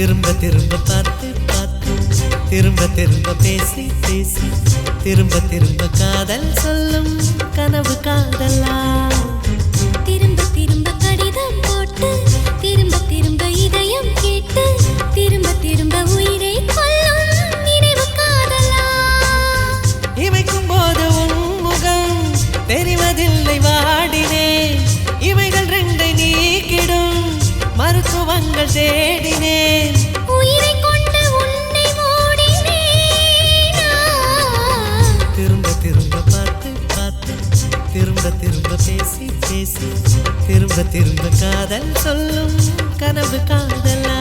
திரும்ப திரும்ப பார்த்து பார்த்து திரும்ப திரும்ப பேசி பேசி திரும்ப திரும்ப காதல் சொல்லும் கனவு காதலா திரும்ப திரும்ப கடிதம் போட்டு திரும்ப திரும்ப இதயம் கேட்டு திரும்ப திரும்ப உயிரை கொல்லும் நினைவு காதலா இமைக்கும் போது உன் முகம் தெரிவதில்லை வாடினேன் இவைகள் ரெண்டை நீக்கிடும் மருத்துவங்கள் தேடினேன் உயிரை கொண்டு உன்னை மூடினேன் திரும்ப திரும்ப பார்த்து பார்த்து திரும்ப திரும்ப பேசி பேசி திரும்ப திரும்ப காதல் சொல்லும் கனவு காதலா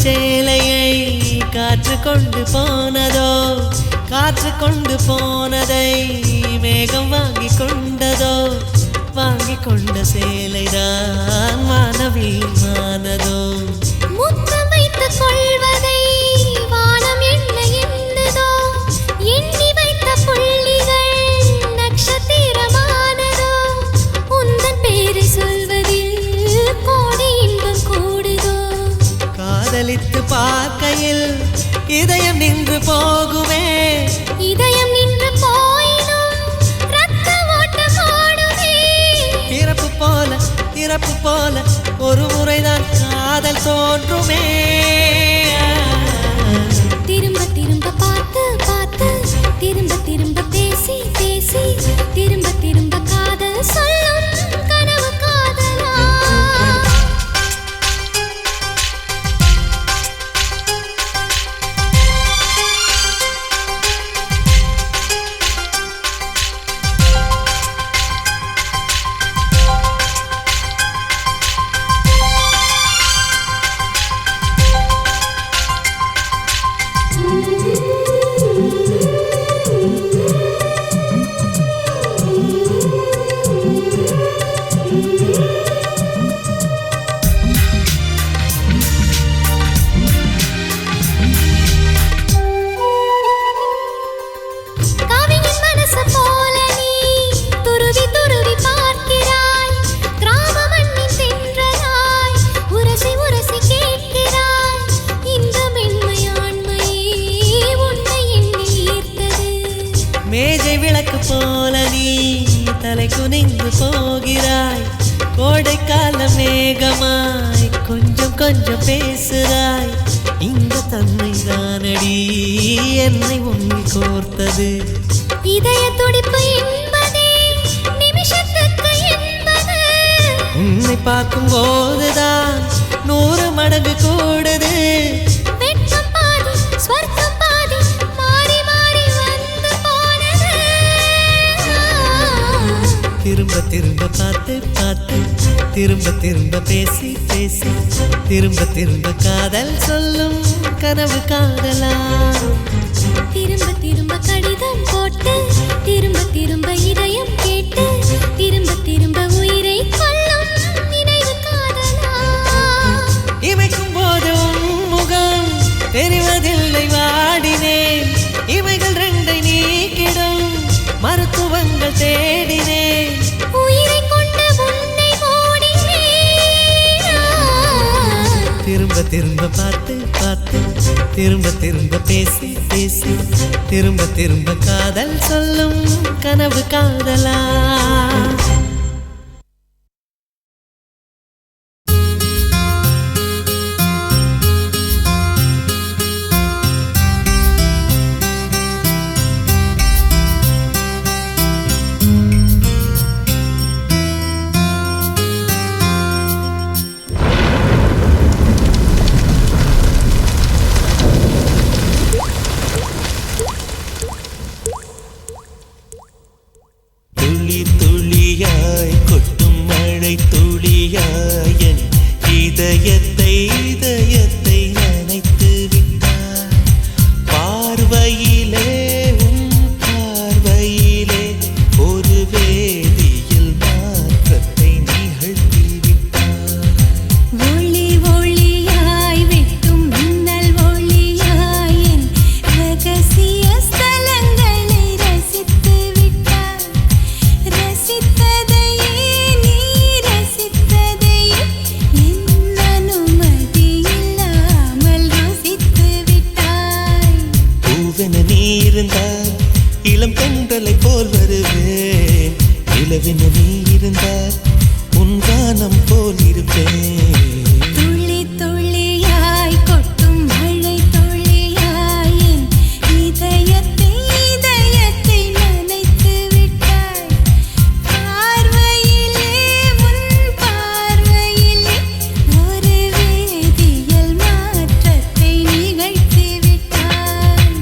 சேலையை காற்று கொண்டு போனதோ காற்று கொண்டு போனதை மேகம் வாங்கி கொண்டதோ வாங்கி கொண்ட சேலைதான் மானவீமானதோ முத்தம் வைத்துக் கொள்வதை வானம் என்ன என்னதோ எண்ணி வைத்த புள்ளிகள் நட்சத்திரமானதோ உந்தன் பேரை சொல்வதில் கோடி இன்பம் கூடுதோ காதலித்து பார்க்கையில் இதயம் நின்று போகுமே இதயம் நின்று போயினும் ரத்த ஓட்டம் ஓடுமே இறப்பு போல ஒரு முறைதான் காதல் தோன்றுமே திரும்ப திரும்ப பார்த்து பார்த்து திரும்ப திரும்ப பேசி பேசி திரும்ப திரும்ப காதல் சொல்லும் கனவு காதலா மேஜை விளக்கு போல நீ தலை குனிந்து போகிறாய் கோடைக்கால மேகமாய் கொஞ்சம் கொஞ்சம் பேசுகிறாய் இந்த தன்மை தானடி என்னை உன்னை கோர்த்தது இதய துடிப்பு என்பதே நிமிஷத்துக்கு என்பது உன்னை பார்க்கும் போதுதான் 100 மடங்கு கூடுது வெட்கம் பாதி ஸ்வர்க்கம் பாதி மாறி மாறி வந்து போனது திரும்ப திரும்ப பார்த்து பார்த்து திரும்ப திரும்ப பேசி பேசி திரும்ப திரும்ப காதல் சொல்லும் கனவு காதலா திரும்ப திரும்ப கடிதம் போட்டு திரும்ப திரும்ப இதயம் கேட்டு திரும்ப திரும்ப உயிரை கொல்லும் நினைவு காதலா இமைக்கும் போது முகம் தெரிவதில்லை வாடினேன் இவைகள் ரெண்டை நீக்கிடும் மருத்துவங்கள் தேடினேன் உயிரை கொண்டு உன்னை மூடினேன் திரும்ப திரும்ப பார்த்து பார்த்து திரும்ப திரும்ப பேசி பேசி திரும்ப திரும்ப காதல் சொல்லும் கனவு காதலா இதயத்தை இதயத்தை நினைத்து விட்டாய் பார்வையிலே உன் பார்வையிலே ஒரு வேதியியல் மாற்றத்தை நிகழ்த்தி விட்டாய் ஒளி ஒளியாய் வெட்டும் மின்னல் ஒளியாய் என் ரகசிய ஸ்தலங்களை ரசித்து விட்டாய் ரசித்ததையே நீ ரசித்ததையே என் அனுமதி இல்லாமல் ருசித்து விட்டாய் பூவென நீ இருந்தால் இளம் பெண்களை போல் வருவேன் நிலவென நீ இருந்தால் உன் கானம் போல் இருப்பேன் துளி துளியாய் கொட்டும் மழை துளியாய் என் இதயத்தை இதயத்தை நனைத்து விட்டாய் பார்வையிலே உன் பார்வையிலே ஒரு வேதியியல் மாற்றத்தை நிகழ்த்தி விட்டாய்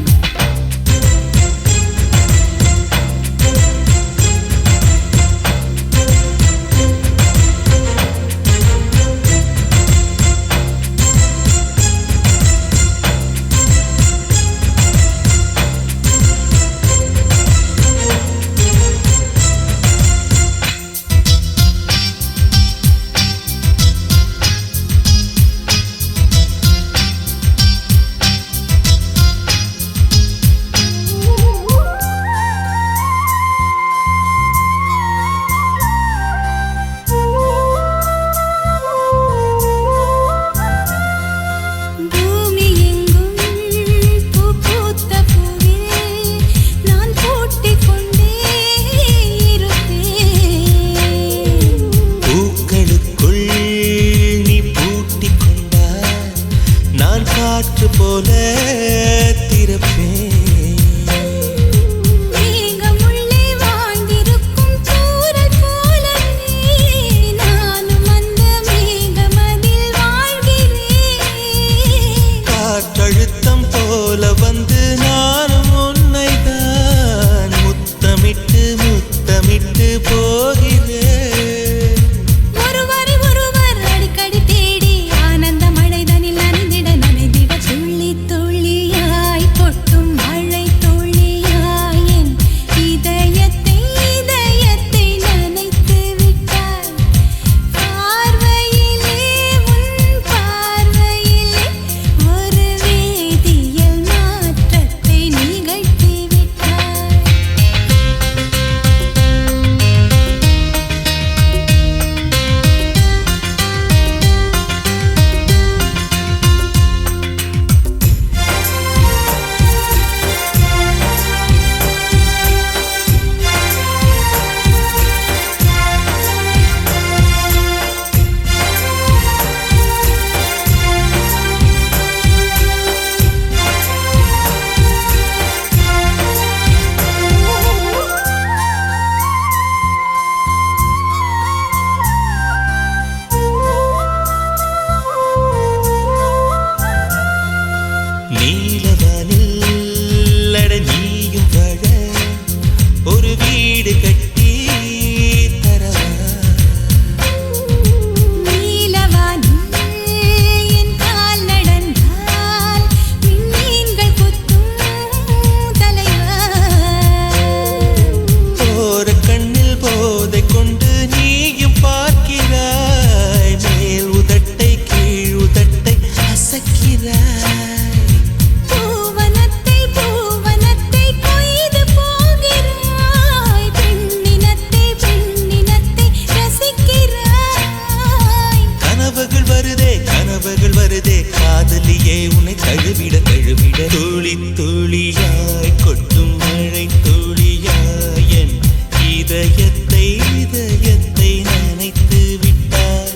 பூமி எங்கும் பூ பூத்த பூவில் நான் பூட்டிக் கொண்டே இருப்பேன் பூக்களுக்குள் நீ பூட்டிக் கொண்டால் நான் காற்று போல திறப்பேன் மேகமுள்ளே வாழ்ந்திருக்கும் தூறல் போலவே நானும் அந்த மேகமதில் வாழ்கிறேன் காற்றழுத்தம் போல வந்து நானும் உன்னை தான் முத்தமிட்டு முத்தமிட்டு போகிறேன் ஒருவரை ஒருவர் அடிக்கடி தேடி ஆனந்த மழைதனில் நனைந்திட நனைந்திட துளி துளியாய் கொட்டும் மழை துளியாய் என் இதயத்தை இதயத்தை நனைத்து விட்டாய் பார்வையிலே உன் பார்வையிலே ஒரு வேதியியல் மாற்றத்தை நிகழ்த்தி விட்டாய் நீலவானில் அட நீயும் வாழ ஒரு வீடு கட்டி தரவா நீலவானில் என் கால் நடந்தால் விண்மீன்கள் கொத்தும் தலைவா போற கண்ணில் போதை கொண்டு நீயும் பார்க்கிறாய் மேல் உதட்டை கீழ் உதட்டை அசக்கிறாய் பூவனத்தை பூவனத்தை கொய்து போகிறாய் பெண்ணினத்தை பெண்ணினத்தை ரசிக்கிறாய் கனவுகள் வருதே காதலியே உன்னை தழுவிட தழுவிட துளி துளியாய் கொட்டும் மழை துளியாய் என் இதயத்தை இதயத்தை நினைத்து விட்டாய்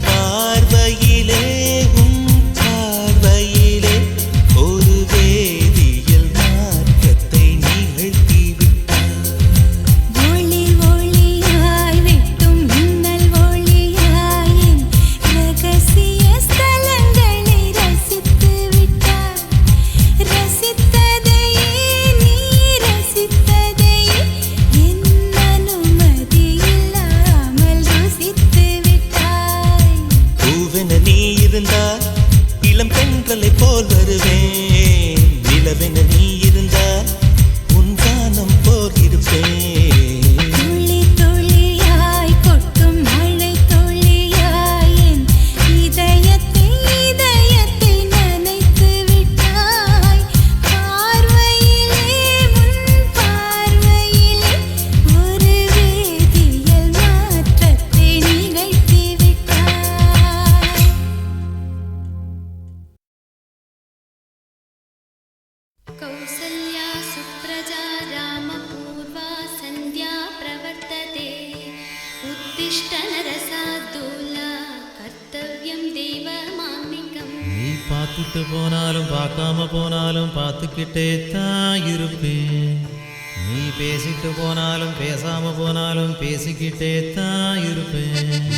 பார்வையிலே உன் பார்வையிலே ஒரு வேதியியல் மாற்றத்தை நிகழ்த்தி விட்டாய் ஒளி ஒளியாய் வெட்டும் மின்னல் ஒளியாய் என் ரகசிய ஸ்தலங்களை ரசித்து விட்டாய் ரசித்ததையே நீ நிலவென நீ இருந்தால் உன் வானம் போல் இருப்பேன். துளி துளியாய் கொட்டும் மழை துளியாய் என் இதயத்தை இதயத்தை நனைத்து விட்டாய். பார்வையிலே உன் பார்வையிலே ஒரு வேதியியல் மாற்றத்தை நிகழ்த்தி விட்டாய். कौसल्या सुप्रजा रामपूर्वा सन्ध्या प्रवर्तते उत्तिष्ठ नरसार्दूला कर्तव्यं देवमान्निकम्. நீ பார்த்துட்டு போனாலும் பார்க்காம போனாலும் பார்த்துக்கிட்டே தான் இருப்பேன். நீ பேசிட்டு போனாலும் பேசாம போனாலும் பேசிக்கிட்டே தான் இருப்பேன்.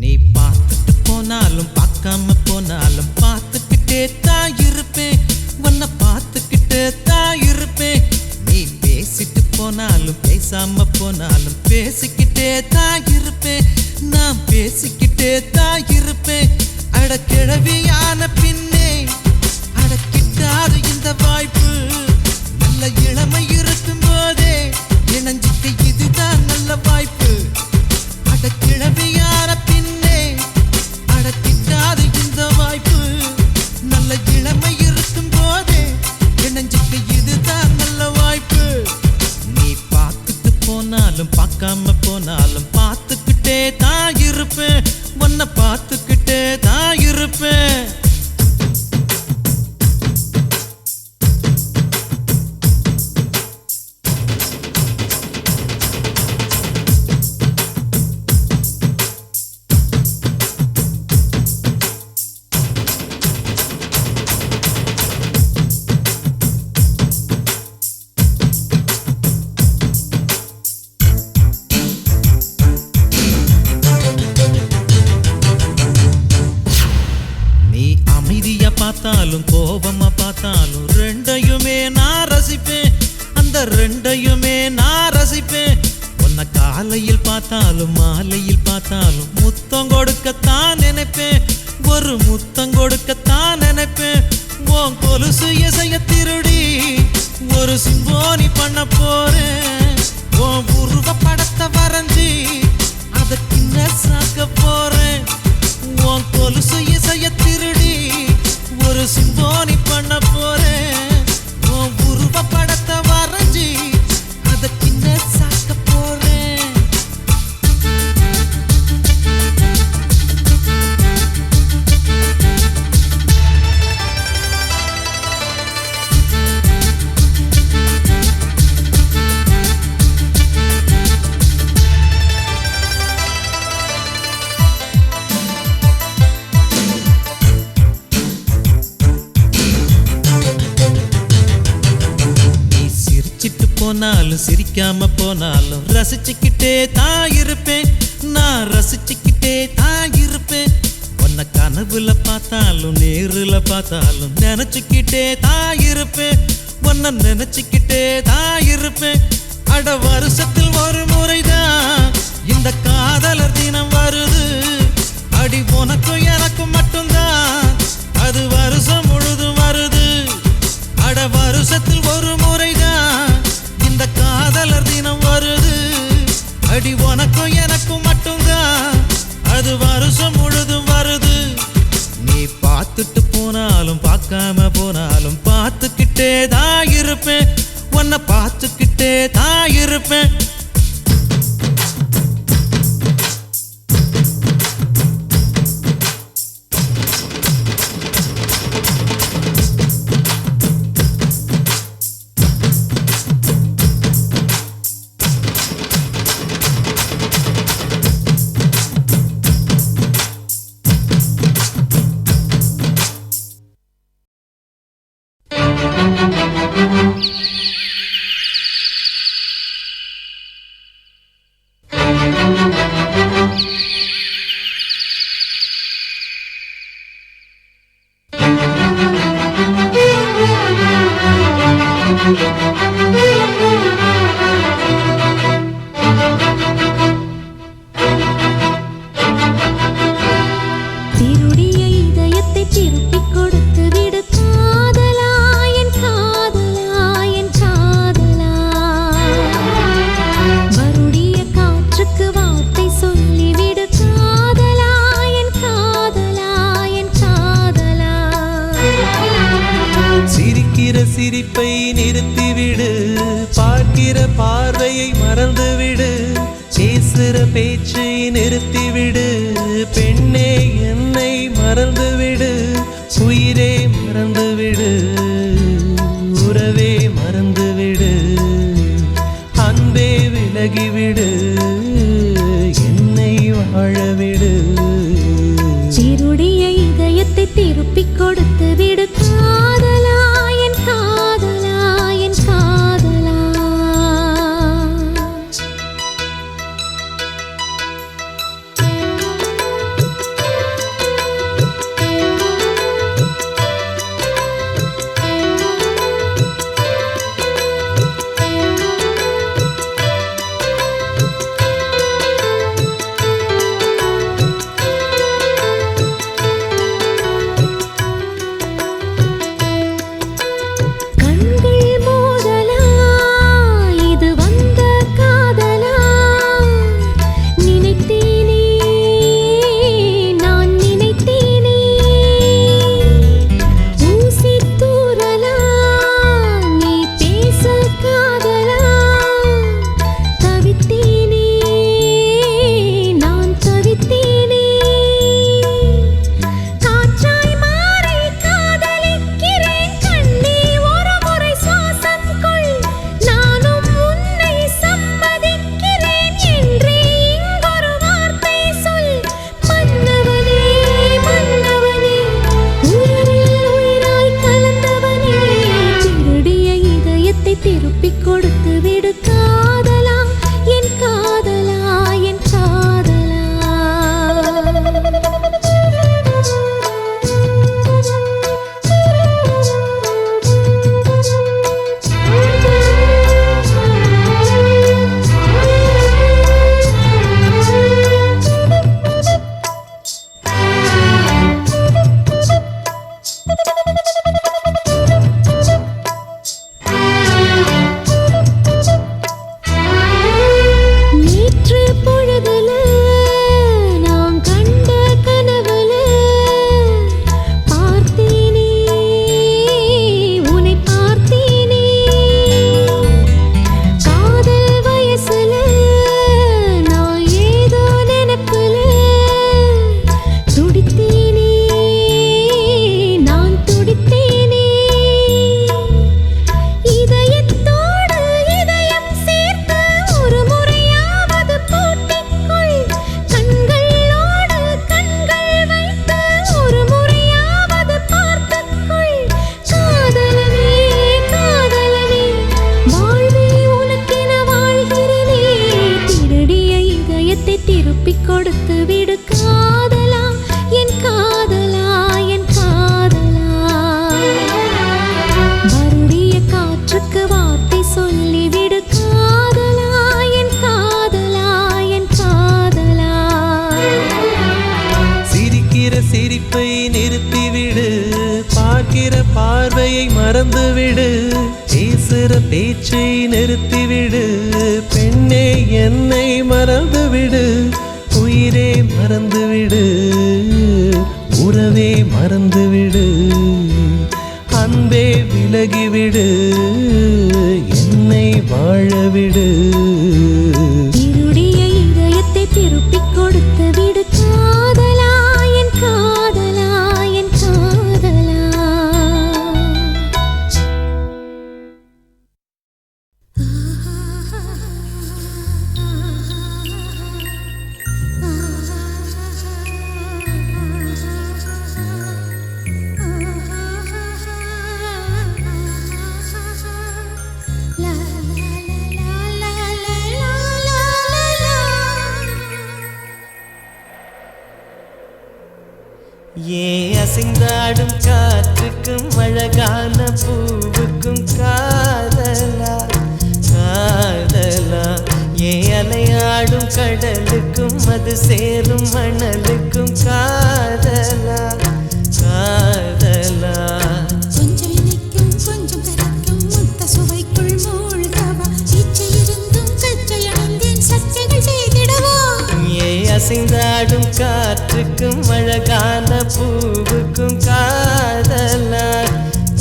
நீ பார்த்துட்டு போனாலும் பார்க்காம போனாலும் பார்த்துக்கிட்டே தான் இருப்பேன். உன்னை பார்த்துக்கிட்டே தான் இருப்பேன். நீ பேசிட்டு போனாலும் பேசாம போனாலும் பேசிக்கிட்டே தான் இருப்பேன். நான் பேசிக்கிட்டே தான் இருப்பேன். அடக்கிழவியான பின்னே அடக்கிட்டாது இந்த வாய்ப்பு. நல்ல இளமை இருக்கும் போதே இணைஞ்சிட்டு இதுதான் நல்ல வாய்ப்பு. அடக்கிழவியான பின்னே அடக்கிட்டாது இந்த வாய்ப்பு. நல்ல இளமை இருக்கும் போதே இணைஞ்சிட்டு இதுதான் நல்ல வாய்ப்பு. நீ பார்த்துட்டு போனாலும் பார்க்காம போனாலும் பார்த்துக்கிட்டே தான் இருப்பேன். உன்னை பார்த்துக்கிட்டே தான் இருப்பேன். பார்த்தாலும் கோபமா பார்த்தாலும் ரெண்டையுமே நான் ரசிப்பேன். அந்த ரெண்டையுமே நான் ரசிப்பேன். உன்னை காலையில் பார்த்தாலும் மாலையில் பார்த்தாலும் முத்தம் கொடுக்கத்தான் நினைப்பேன். ஒரு முத்தம் கொடுக்கத்தான் நினைப்பேன். உன் கொலுசு இசைய திருடி ஒரு சிம்போனி பண்ண போறேன். உன் உருவ படத்தை வரைஞ்சி அதை கிண்ண சாக்க போறேன். உன் கொலுசு இசைய திருடி ஒரு சிம்போனி பண்ண போறேன். உன் உருவ படத்தை வரைஞ்சி அதை கிண்ண சாக்க போறேன். போனாலும் சிரிக்காம போனாலும் ரசிச்சுக்கிட்டே தான் இருப்பேன். நான் ரசிச்சுக்கிட்டே தான் இருப்பேன். உன்னை கனவுல பார்த்தாலும் நேருல பார்த்தாலும் நினைச்சுக்கிட்டே தான் இருப்பேன். உன்னை நினைச்சுக்கிட்டே தான் இருப்பேன். அட வருஷத்தில் ஒரு முறைதான் இந்த காதலர் தினம் வருது. அடி உனக்கும் எனக்கும் மட்டும்தான் அது வருஷம் முழுதும் வருது. அட வருஷத்தில் ஒரு முறைதான் இந்த காதலர் தினம் வருது. அடி உனக்கும் எனக்கும் மட்டும்தான் அது வருஷம் முழுதும் வருது. நீ பார்த்துட்டு போனாலும் பார்க்காம போனாலும் பார்த்துக்கிட்டே தான் இருப்பேன். உன்னை பார்த்துக்கிட்டே தான் இருப்பேன். சிரிக்கிற சிரிப்பை நிறுத்திவிடு, பார்க்கிற பார்வையை மறந்துவிடு, பேசுற பேச்சை நிறுத்திவிடு, பெண்ணே என்னை மறந்துவிடு, உயிரே மறந்துவிடு, உறவே மறந்துவிடு, அன்பே விலகிவிடு, என்னை வாழவிடு. சிருடைய இதயத்தை திருப்பிக் கொடுத்து விடு காதலா, என் காதலா, என் காதலா. திருப்பிக் கொடுத்து விடு காதலா, என் காதலா, என் காதலா. திருப்பிக் கொடுத்து விடு காதலா, என் காதலா, என் காதலா. வருடிய காற்றுக்கு வார்த்தை சொல்லிவிடு காதலா, என் காதலா, என் காதலா. சிரிக்கிற சிரிப்பை நிறுத்திவிடு, பார்க்கிற பார்வையை மறந்துவிடு, பேசுற பேச்சை நிறுத்திவிடு, பெண்ணே என்னை மறந்துவிடு, உயிரே மறந்துவிடு, உறவே மறந்துவிடு, அன்பே விலகிவிடு, என்னை வாழவிடு. திருடைய இதயத்தை திருப்பிக் கொடுத்து விடு காதலா, என் காதலா, என் காதலா. ஏன் அசைந்தாடும் காற்றுக்கும் அழகான பூவுக்கும் காதலா, காதலா. ஏன் அலையாடும் கடலுக்கும் அது சேரும் மணலுக்கும் காதலா, காதலா. கொஞ்சம் இனிக்கும் கொஞ்சம் கரைக்கும் முத்த சுவைக்குள் மூழ்கவா, இச்சை இருந்தும் கச்சை அணிந்தேன் சச்சைகள் செய்திடவா. ஏன் அசைந்தாடும் காற்றுக்கும் அழகான பூவுக்கும் காதலா,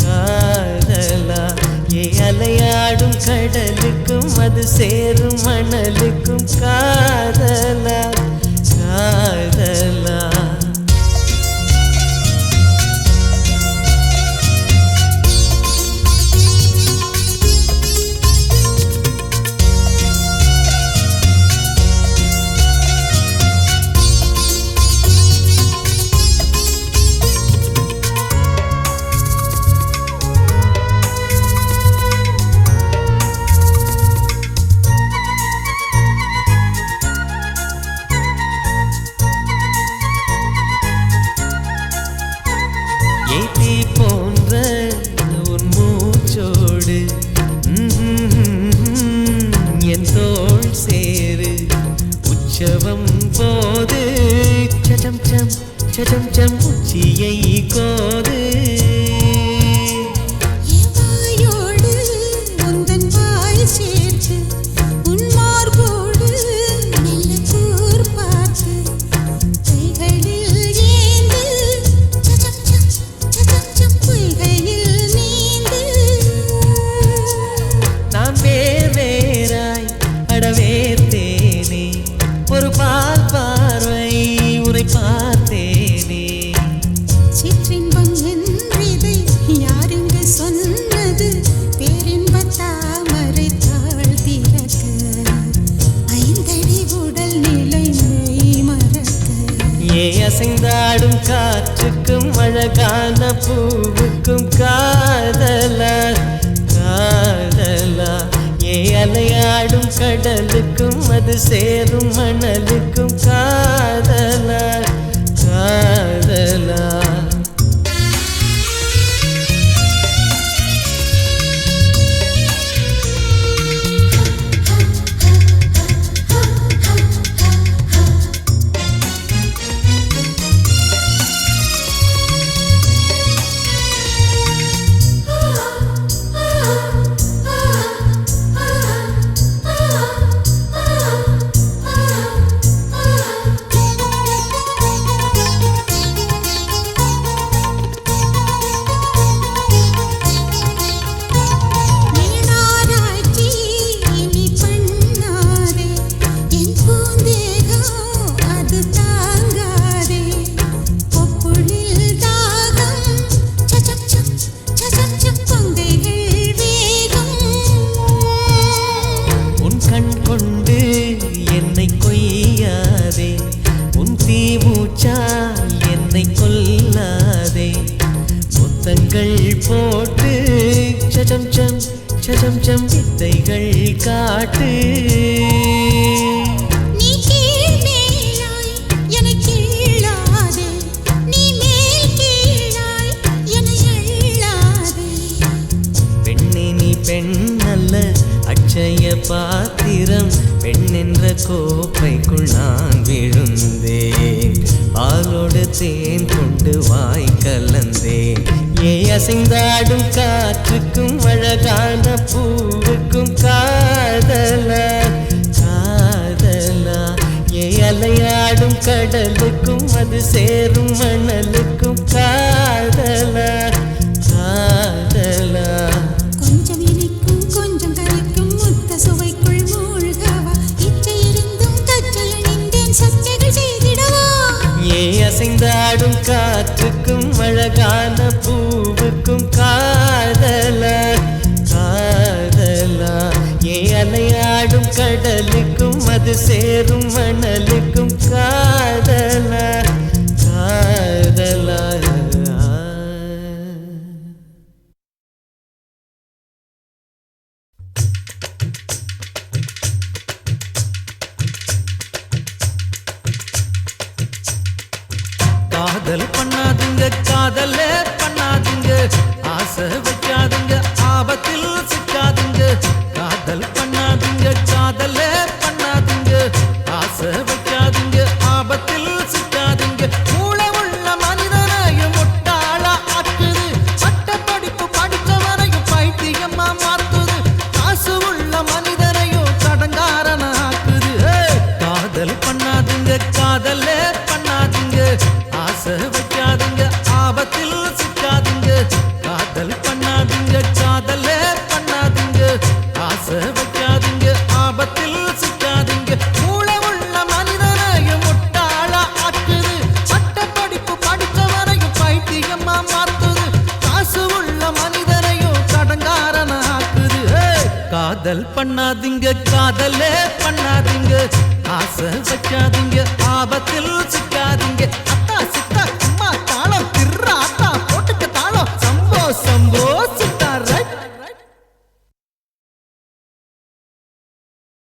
காதலா. அது சேரும் மணலுக்கும் காதலா காதலா. ஏத்தி போன்ற உன் மூச்சோடு என் தோள் சேரு உற்சவம் போது சஜம் சம் சஜம் சம் உச்சியை கோது. வாயோடு உந்தன் வாய் சேர்த்து உன் மார்போடு மெல்ல கூர் பார்த்து கைகளில் ஏந்து சஜம் சம் சஜம் சம் பொய்கையில் நீந்து. நான் வேறாய் அடவேர்த்தேனே ஒரு பால் பார்வை உரை பார்த்தேனே. சிற்றின்பம் என்றிதை யாருங்க சொன்னது பேரின்ப தாமரை தாழ் திறக்க ஐந்தடி உடல் நிலை மெய் மறக்க. ஏ அசைந்தாடும் காற்றுக்கும் அழகான பூவுக்கும் காதலா காதலா. ஏ அலையாடும் கடலுக்கும் அது சேரும் மணலுக்கும் காதலா காதலா. நீனாராய்ச்சி இனி பண்ணாதே என் பூந்தேகம் அது தாங்காதே. பொப்புளில் தாகம் சஜம் சம் சஜம் சம் பொங்கைகள் வேகம். உன் கண் கொண்டு என்னை கொய்யாதே உன் தீமூச்சால் என்னை கொல்லாதே. முத்தங்கள் போட்டு சஜம் சம் சஜம் சம் வித்தைகள் காட்டு. நீ கீழ் மேலாய் என்னை கீழாதே நீ மேல் கீழாய் என்னை அள்ளாதே. பெண்ணே நீ பெண் அல்ல அட்சய பாத்திரம் பெண் என்ற கோப்பைக்குள் நான் விழுந்தேன். பாலோடு தேன் கொண்டு வாய் கலந்தேன். ஏ அசைந்தாடும் காற்றுக்கும் அழகான பூவுக்கும் காதலா காதலா. ஏ அலையாடும் கடலுக்கும் அது சேரும் மணலுக்கும் காதலா காதலா. கொஞ்சம் இனிக்கும் கொஞ்சம் கரைக்கும் முத்த சுவைக்குள் மூழ்கவா இச்சை இருந்தும் கச்சை அணிந்தேன் சச்சைகள் செய்திடவா. ஏ அசைந்தாடும் காற்றுக்கும் அழகான பூவுக்கும் காதலா காதலா. ஏ அலையாடும் கடலுக்கும் அது சேரும் மணலுக்கும் காதலா காதலா. காதல் பண்ணாதுங்க காதலே பண்ணாதுங்க ஆசை வைக்காதுங்க ஆபத்தில் சிக்காதுங்க. காதல் பண்ணாதுங்க காதலே பண்ணாதுங்க ஆசை வைக்காதுங்க ஆபத்தில் சிக்காதுங்க. மூளை உள்ள மனிதனையும் முட்டாளா ஆக்குது பட்ட படிப்பு படித்தவரையும் பைத்தியமா மாத்துது. காசு உள்ள மனிதனையும் கடங்காரன ஆக்குது. காதல் பண்ணாதுங்க காதலே பண்ணாதுங்க ஆசை வைக்காதுங்க ஆபத்தில் காதல் பண்ணாதீங்க காதலே பண்ணாதீங்க ஆசை வைக்காதீங்க ஆபத்தில் சிக்க